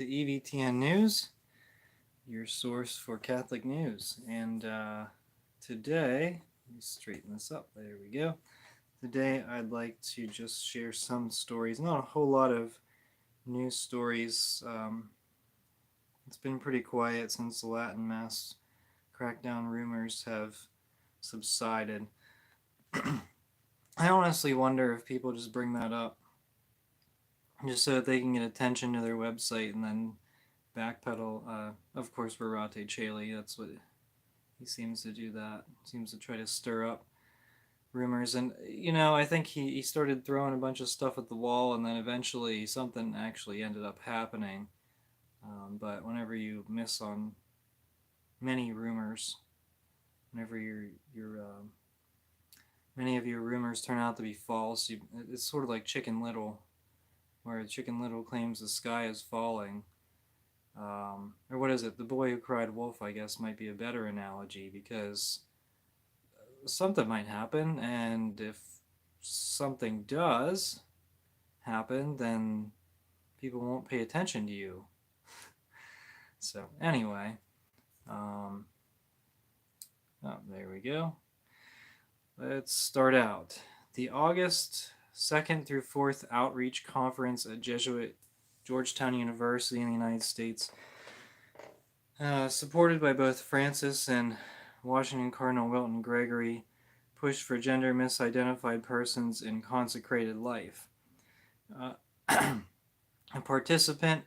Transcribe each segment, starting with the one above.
to EVTN News, your source for Catholic news. And today, let me straighten this up. There we go. Today, I'd like to just share some stories. Not a whole lot of news stories. It's been pretty quiet since the Latin Mass crackdown rumors have subsided. I honestly wonder if people just bring that up just so that they can get attention to their website and then backpedal. Of course, for Rite Caeli, that's what he seems to do. That seems to try to stir up rumors, and I think he started throwing a bunch of stuff at the wall, and then eventually something actually ended up happening. But whenever you miss on many rumors, whenever many of your rumors turn out to be false, it's sort of like Chicken Little, where Chicken Little claims the sky is falling. Or what is it? The Boy Who Cried Wolf, I guess, might be a better analogy, because something might happen, and if something does happen, then people won't pay attention to you. So, anyway, there we go. Let's start out. The August 2nd through 4th Outreach Conference at Jesuit Georgetown University in the United States, supported by both Francis and Washington Cardinal Wilton Gregory, pushed for gender misidentified persons in consecrated life. A participant,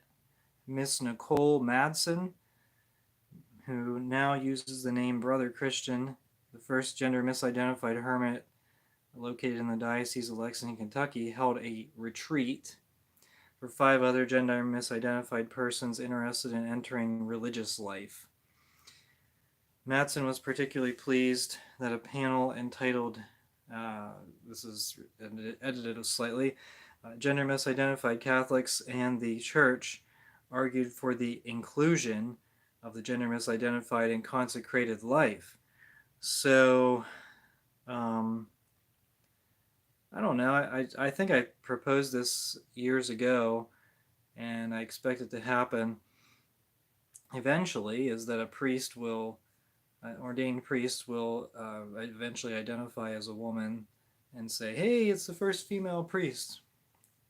Miss Nicole Madsen, who now uses the name Brother Christian, the first gender misidentified hermit located in the Diocese of Lexington, Kentucky, held a retreat for 5 other gender misidentified persons interested in entering religious life. Madsen was particularly pleased that a panel entitled, this is edited slightly, Gender Misidentified Catholics and the Church argued for the inclusion of the gender misidentified in consecrated life. So, I don't know. I think I proposed this years ago, and I expect it to happen eventually, is that a priest will, an ordained priest will eventually identify as a woman and say, hey, it's the first female priest.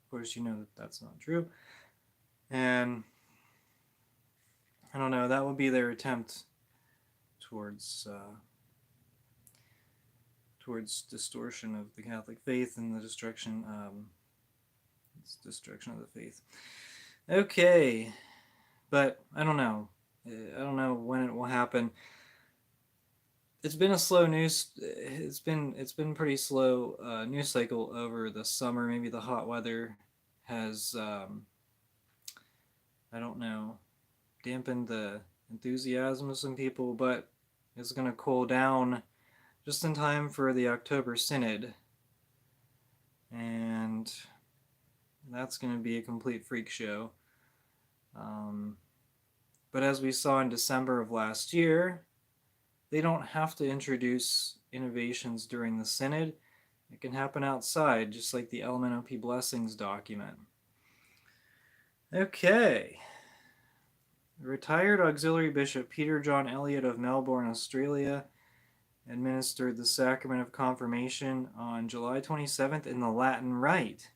Of course, you know that that's not true. And I don't know, that would be their attempt towards distortion of the Catholic faith and the destruction of the faith. Okay, but I don't know. I don't know when it will happen. It's been a slow news. It's been pretty slow news cycle over the summer. Maybe the hot weather has I don't know, dampened the enthusiasm of some people, but it's going to cool down just in time for the October Synod, and that's going to be a complete freak show. But as we saw in December of last year, they don't have to introduce innovations during the Synod. It can happen outside, just like the LMNOP Blessings document. Okay. Retired Auxiliary Bishop Peter John Elliott of Melbourne, Australia, administered the sacrament of confirmation on July 27th in the Latin Rite.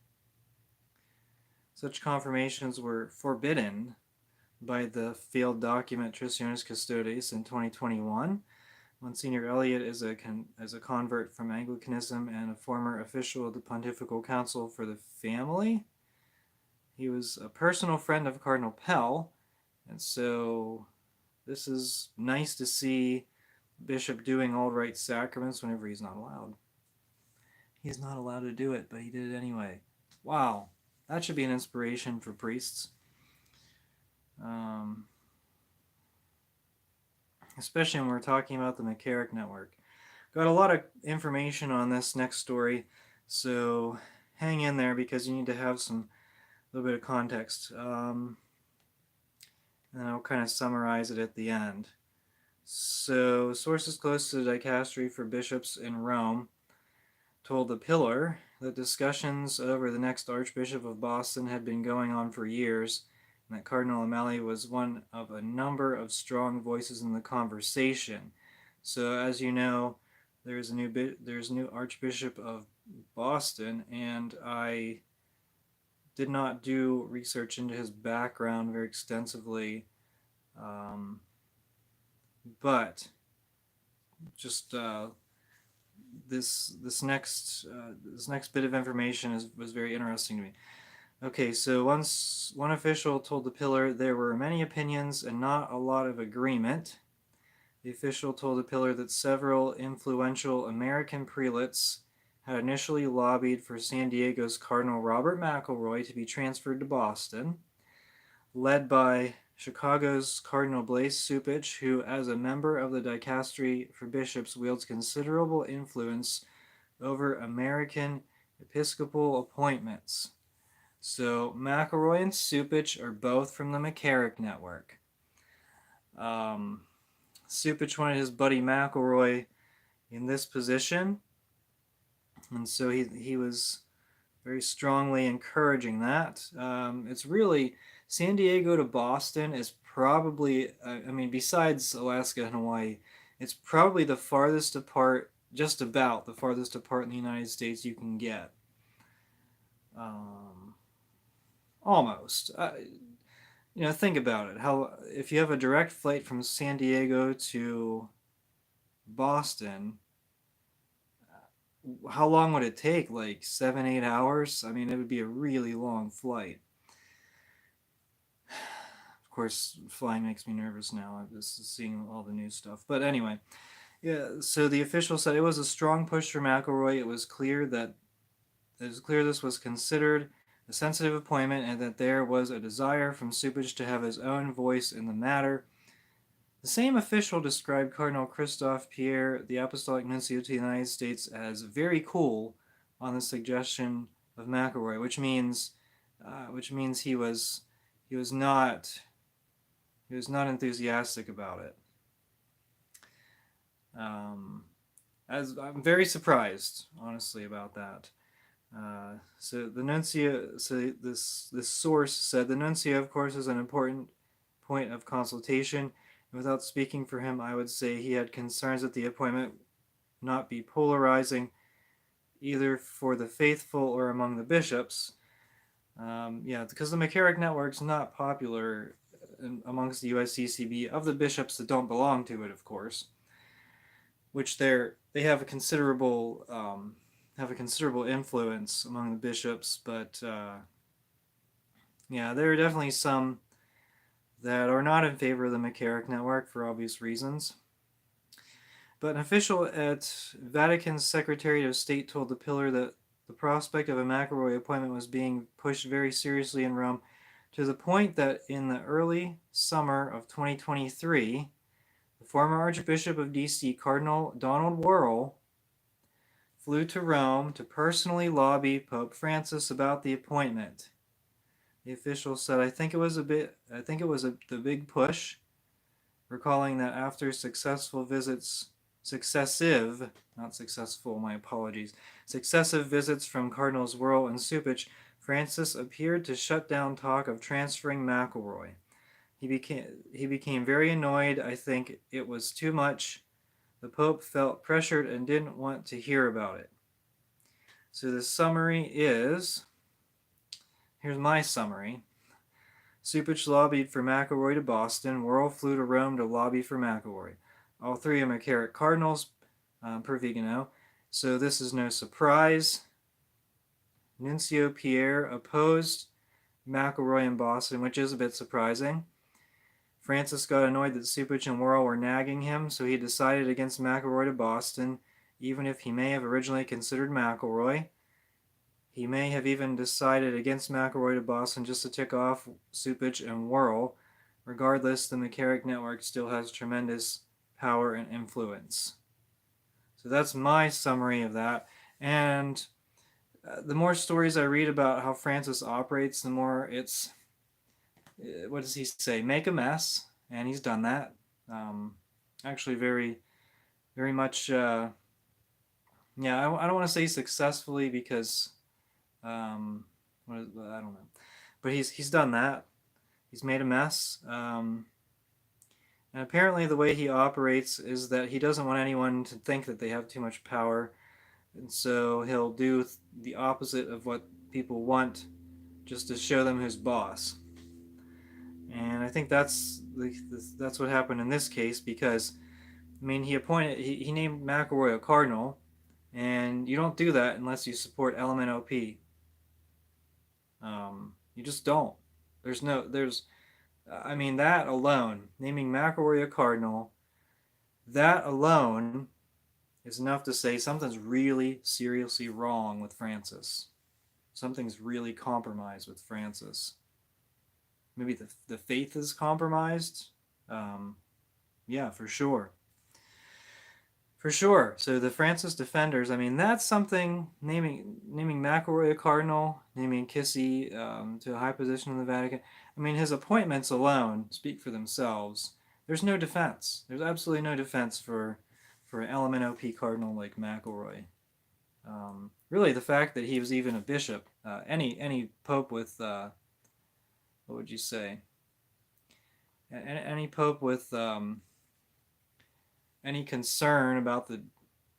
Such confirmations were forbidden by the failed document Traditionis Custodes in 2021. Monsignor Elliott is a convert from Anglicanism and a former official of the Pontifical Council for the Family. He was a personal friend of Cardinal Pell, and so this is nice to see Bishop doing all right sacraments whenever he's not allowed. He's not allowed to do it, but he did it anyway. Wow, that should be an inspiration for priests. Especially when we're talking about the McCarrick network. Got a lot of information on this next story, so hang in there because you need to have a little bit of context. And I'll kind of summarize it at the end. So, sources close to the dicastery for bishops in Rome told The Pillar that discussions over the next Archbishop of Boston had been going on for years, and that Cardinal O'Malley was one of a number of strong voices in the conversation. So, as you know, there's a new Archbishop of Boston, and I did not do research into his background very extensively, um, but just this next bit of information was very interesting to me. Okay, so once one official told the Pillar there were many opinions and not a lot of agreement. The official told the Pillar that several influential American prelates had initially lobbied for San Diego's Cardinal Robert McElroy to be transferred to Boston, led by Chicago's Cardinal Blaise Cupich, who, as a member of the dicastery for bishops, wields considerable influence over American episcopal appointments. So McElroy and Cupich are both from the McCarrick network. Cupich wanted his buddy McElroy in this position, and so he was very strongly encouraging that. It's really San Diego to Boston is probably, besides Alaska and Hawaii, it's probably the farthest apart, just about the farthest apart in the United States you can get. Almost. Think about it. How if you have a direct flight from San Diego to Boston, how long would it take? Like 7, 8 hours? I mean, it would be a really long flight. Of course, flying makes me nervous now. I'm just seeing all the new stuff. But anyway, yeah. So the official said it was a strong push for McElroy. It was clear this was considered a sensitive appointment, and that there was a desire from Cupich to have his own voice in the matter. The same official described Cardinal Christophe Pierre, the Apostolic Nuncio to the United States, as very cool on the suggestion of McElroy, which means he was not enthusiastic about it. As I'm very surprised, honestly, about that. So this source said the nuncio, of course, is an important point of consultation. Without speaking for him, I would say he had concerns that the appointment not be polarizing, either for the faithful or among the bishops. Because the McCarrick network's not popular amongst the USCCB of the bishops that don't belong to it, of course, which they have a considerable influence among the bishops, but there are definitely some that are not in favor of the McCarrick network for obvious reasons. But an official at Vatican's Secretary of State told the Pillar that the prospect of a McElroy appointment was being pushed very seriously in Rome, to the point that in the early summer of 2023, the former Archbishop of D.C., Cardinal Donald Wuerl, flew to Rome to personally lobby Pope Francis about the appointment. The official said, I think it was the big push, recalling that after successive visits from Cardinals Wuerl and Cupich, Francis appeared to shut down talk of transferring McElroy. He became very annoyed. I think it was too much. The Pope felt pressured and didn't want to hear about it. So the summary is, here's my summary. Cupich lobbied for McElroy to Boston. Wuerl flew to Rome to lobby for McElroy. All three are McCarrick cardinals, per Vigano. So this is no surprise. Nuncio Pierre opposed McElroy in Boston, which is a bit surprising. Francis got annoyed that Cupich and Wuerl were nagging him, so he decided against McElroy to Boston, even if he may have originally considered McElroy. He may have even decided against McElroy to Boston just to tick off Cupich and Wuerl. Regardless, the McCarrick network still has tremendous power and influence. So that's my summary of that. And the more stories I read about how Francis operates, the more it's, what does he say? Make a mess, and he's done that. Actually, very, very much. I don't want to say successfully because, I don't know, but he's done that, He's made a mess. And apparently the way he operates is that he doesn't want anyone to think that they have too much power. And so he'll do the opposite of what people want just to show them who's boss. And I think that's what happened in this case because, I mean, he named McElroy a cardinal, and you don't do that unless you support LMNOP. You just don't. I mean, that alone, naming McElroy a cardinal, that alone is enough to say something's really seriously wrong with Francis. Something's really compromised with Francis. Maybe the faith is compromised. Yeah, for sure. For sure. So the Francis Defenders, I mean, that's something, naming McElroy a cardinal, naming Kissy to a high position in the Vatican. I mean, his appointments alone speak for themselves. There's no defense. There's absolutely no defense for an LMNOP cardinal like McElroy. Really, the fact that he was even a bishop, any pope with, what would you say? Any pope with any concern about the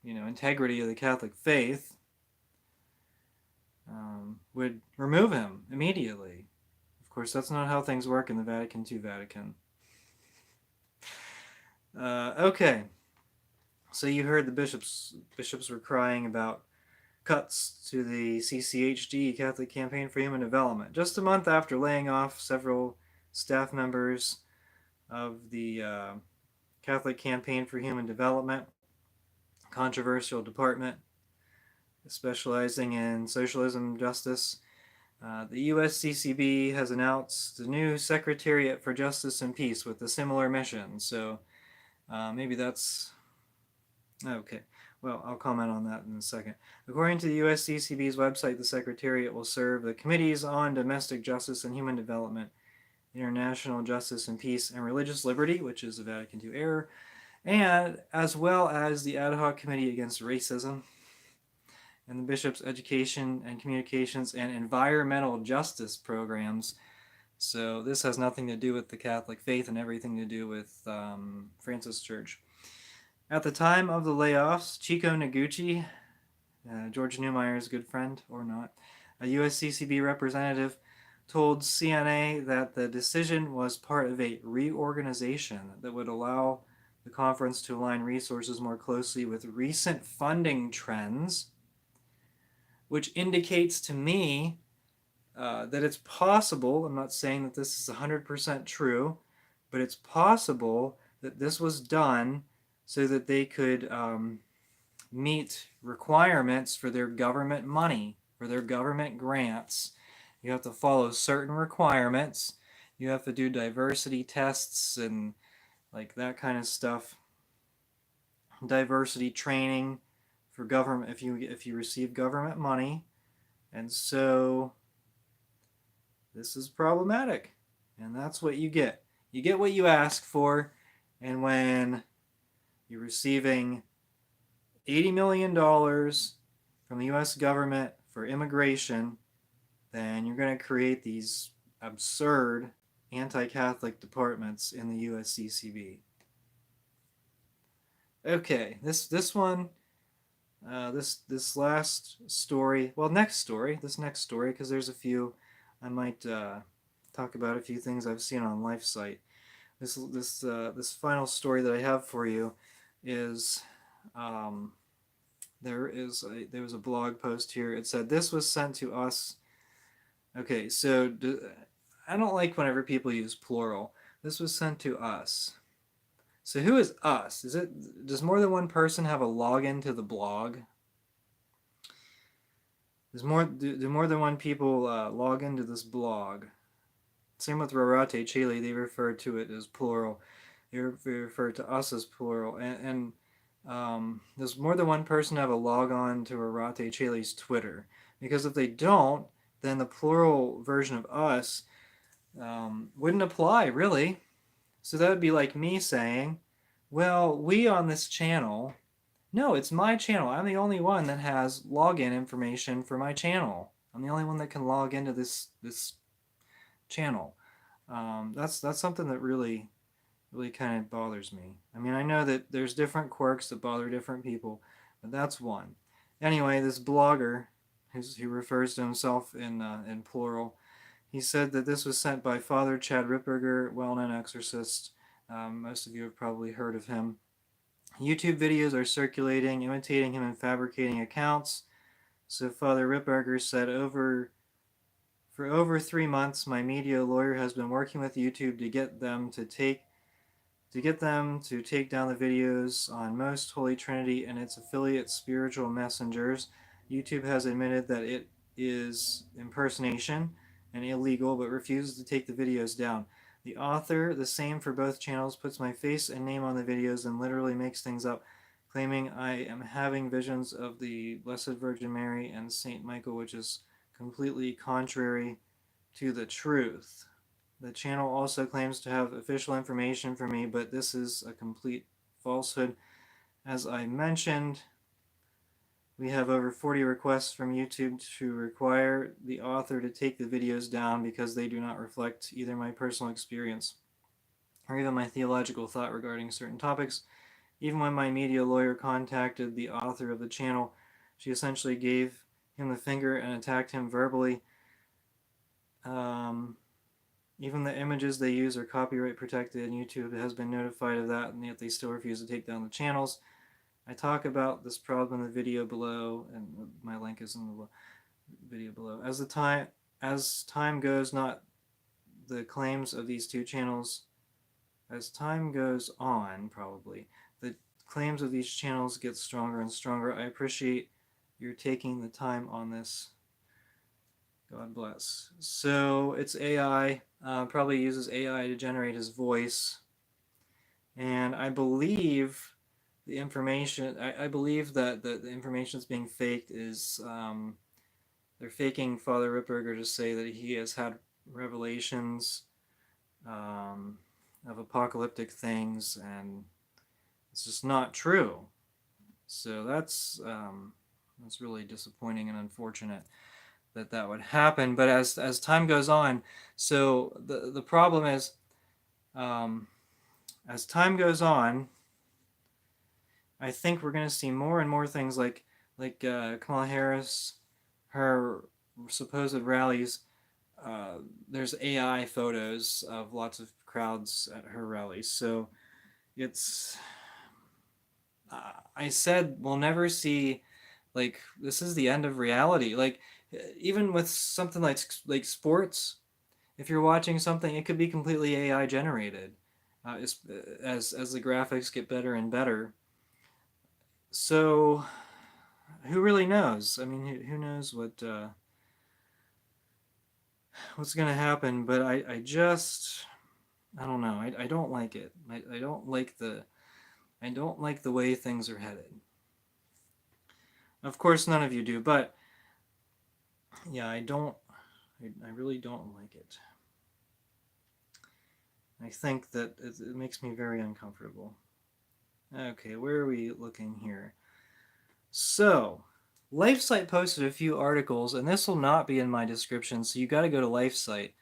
integrity of the Catholic faith would remove him immediately. Of course, that's not how things work in the Vatican II Vatican. Okay, so you heard the bishops were crying about cuts to the CCHD, Catholic Campaign for Human Development, just a month after laying off several staff members of the Catholic Campaign for Human Development, controversial department specializing in socialism justice. The USCCB has announced the new Secretariat for Justice and Peace with a similar mission. So maybe that's okay. Well, I'll comment on that in a second. According to the USCCB's website, the Secretariat will serve the Committees on Domestic Justice and Human Development, International Justice and Peace, and Religious Liberty, which is a Vatican II error, and as well as the Ad Hoc Committee Against Racism, and the Bishop's Education and Communications and Environmental Justice programs. So this has nothing to do with the Catholic faith and everything to do with Francis Church. At the time of the layoffs, Chico Noguchi, George Neumeyer's good friend, or not, a USCCB representative, told CNA that the decision was part of a reorganization that would allow the conference to align resources more closely with recent funding trends, which indicates to me that it's possible, I'm not saying that this is 100% true, but it's possible that this was done so that they could meet requirements for their government money, for their government grants. You have to follow certain requirements. You have to do diversity tests and like that kind of stuff. Diversity training for government if you receive government money. And so this is problematic. And that's what you get. You get what you ask for, and when you're receiving $80 million from the US government for immigration, then you're going to create these absurd anti-Catholic departments in the USCCB. Okay, this one, this last story, well, this next story, because there's a few, I might talk about a few things I've seen on LifeSite. This final story that I have for you is there was a blog post here. It said this was sent to us. Okay, so I don't like whenever people use plural. This was sent to us. So who is us? Does more than one person have a login to the blog? Do more than one people log into this blog? Same with Rorate Chile. They refer to it as plural. They refer to us as plural. And does more than one person have a log on to Rorate Chile's Twitter? Because if they don't, then the plural version of us wouldn't apply, really. So that would be like me saying, well, we on this channel, no, it's my channel. I'm the only one that has login information for my channel. I'm the only one that can log into this channel. That's something that really kind of bothers me. I mean, I know that there's different quirks that bother different people, but that's one. Anyway, this blogger, who refers to himself in plural, he said that this was sent by Father Chad Ripperger, well-known exorcist. Most of you have probably heard of him. YouTube videos are circulating, imitating him and fabricating accounts. So Father Ripperger said, for over 3 months, my media lawyer has been working with YouTube to get them to take down the videos on Most Holy Trinity and its affiliate spiritual messengers. YouTube has admitted that it is impersonation and illegal, but refuses to take the videos down. The author, the same for both channels, puts my face and name on the videos and literally makes things up, claiming I am having visions of the Blessed Virgin Mary and Saint Michael, which is completely contrary to the truth. The channel also claims to have official information for me, but this is a complete falsehood. As I mentioned, we have over 40 requests from YouTube to require the author to take the videos down because they do not reflect either my personal experience or even my theological thought regarding certain topics. Even when my media lawyer contacted the author of the channel, she essentially gave him the finger and attacked him verbally. Even the images they use are copyright protected, and YouTube has been notified of that, and yet they still refuse to take down the channels. I talk about this problem in the video below, and my link is in the video below. As time goes, not the claims of these two channels. As time goes on, probably the claims of these channels get stronger and stronger. I appreciate your taking the time on this. God bless. So it's AI, probably uses AI to generate his voice. And I believe the information, I believe that the information that's being faked is, they're faking Father Ripperger to say that he has had revelations of apocalyptic things, and it's just not true. So that's really disappointing and unfortunate that would happen. But as time goes on, so the problem is, as time goes on, I think we're going to see more and more things like Kamala Harris, her supposed rallies. There's AI photos of lots of crowds at her rallies. So it's, I said we'll never see, like, this is the end of reality. Like, even with something like sports, if you're watching something, it could be completely AI generated, as the graphics get better and better. So who really knows? I mean, who knows what's going to happen? But I just, I don't know. I don't like it. I don't like the way things are headed. Of course, none of you do, but yeah, I really don't like it. I think that it makes me very uncomfortable. Okay, where are we looking here? So, LifeSite posted a few articles, and this will not be in my description, so you got to go to LifeSite.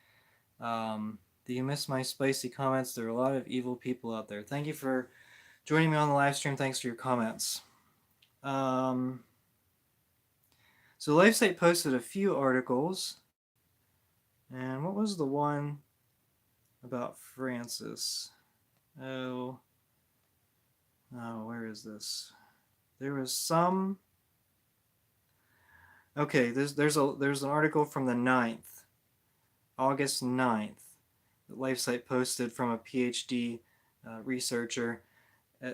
Do you miss my spicy comments? There are a lot of evil people out there. Thank you for joining me on the live stream. Thanks for your comments. So LifeSite posted a few articles, and what was the one about Francis? Oh, where is this? There was some. Okay, there's an article from the 9th, August 9th, that LifeSite posted from a PhD researcher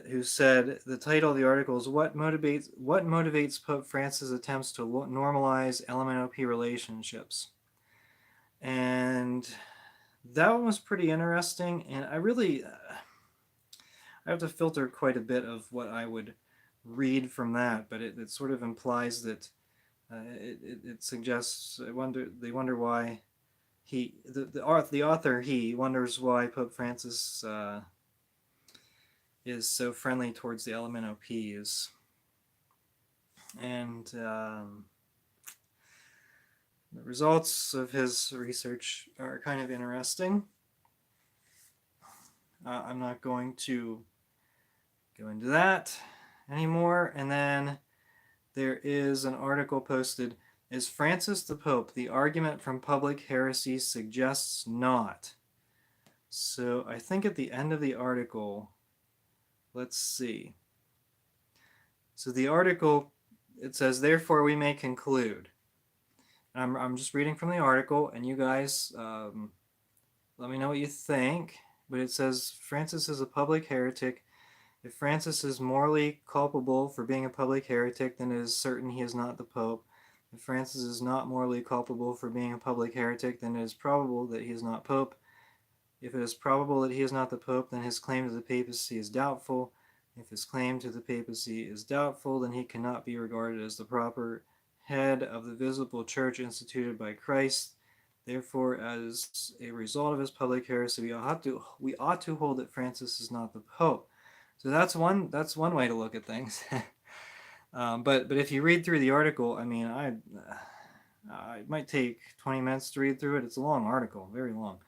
who said the title of the article is what motivates Pope Francis' attempts to normalize LMNOP relationships. And that one was pretty interesting, and I have to filter quite a bit of what I would read from that, but it sort of implies that it suggests they wonder why the author wonders why Pope Francis is so friendly towards the LMNOPs, and the results of his research are kind of interesting. I'm not going to go into that anymore. And then there is an article posted. Is Francis the Pope? The argument from public heresy suggests not. So I think at the end of the article, let's see. So the article, it says, therefore we may conclude. I'm just reading from the article, and you guys let me know what you think. But it says Francis is a public heretic. If Francis is morally culpable for being a public heretic, then it is certain he is not the Pope. If Francis is not morally culpable for being a public heretic, then it is probable that he is not Pope. If it is probable that he is not the Pope, then his claim to the papacy is doubtful. If his claim to the papacy is doubtful, then he cannot be regarded as the proper head of the visible church instituted by Christ. Therefore, as a result of his public heresy, we ought to hold that Francis is not the Pope. So that's one way to look at things. But if you read through the article, I mean, it might take 20 minutes to read through it. It's a long article, very long,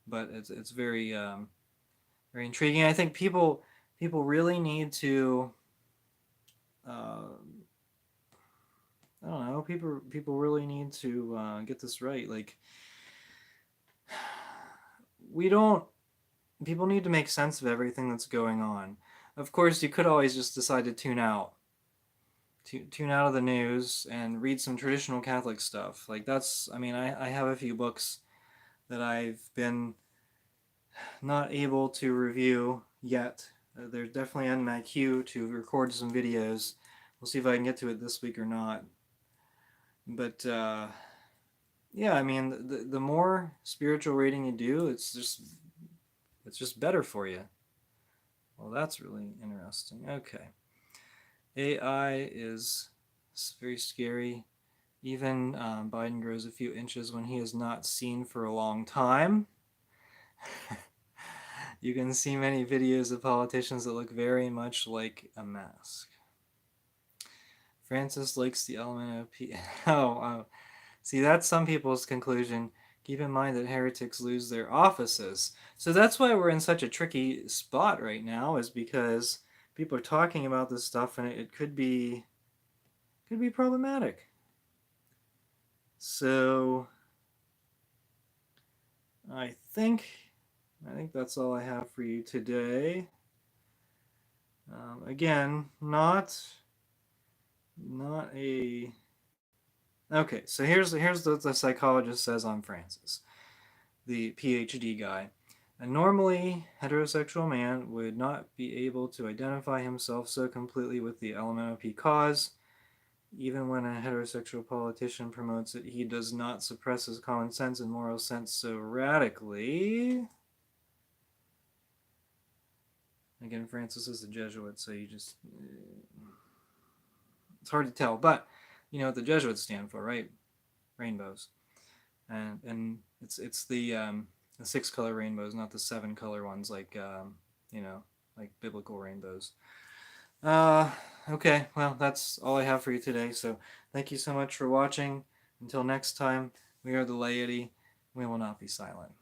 but it's very very intriguing. I think people really need to. I don't know. People really need to get this right. Like, we don't. People need to make sense of everything that's going on. Of course, you could always just decide to tune out of the news and read some traditional Catholic stuff. Like, that's. I mean, I have a few books that I've been not able to review yet. They're definitely on my queue to record some videos. We'll see if I can get to it this week or not. But yeah, I mean, the more spiritual reading you do, it's just better for you. Well, that's really interesting. Okay. AI is very scary. Even Biden grows a few inches when he is not seen for a long time. You can see many videos of politicians that look very much like a mask. Francis likes the element of see, that's some people's conclusion. Keep in mind that heretics lose their offices. So that's why we're in such a tricky spot right now, is because people are talking about this stuff, and it could be problematic. So I think that's all I have for you today. Again, not a. Okay, so here's what the psychologist says on Francis, the PhD guy. A normally heterosexual man would not be able to identify himself so completely with the LMNOP cause. Even when a heterosexual politician promotes it, he does not suppress his common sense and moral sense so radically. Again, Francis is a Jesuit, so you just... it's hard to tell, but you know what the Jesuits stand for, right? Rainbows. And it's the 6-color rainbows, not the 7-color ones like like biblical rainbows. Okay, well, that's all I have for you today. So thank you so much for watching. Until next time, we are the laity. We will not be silent.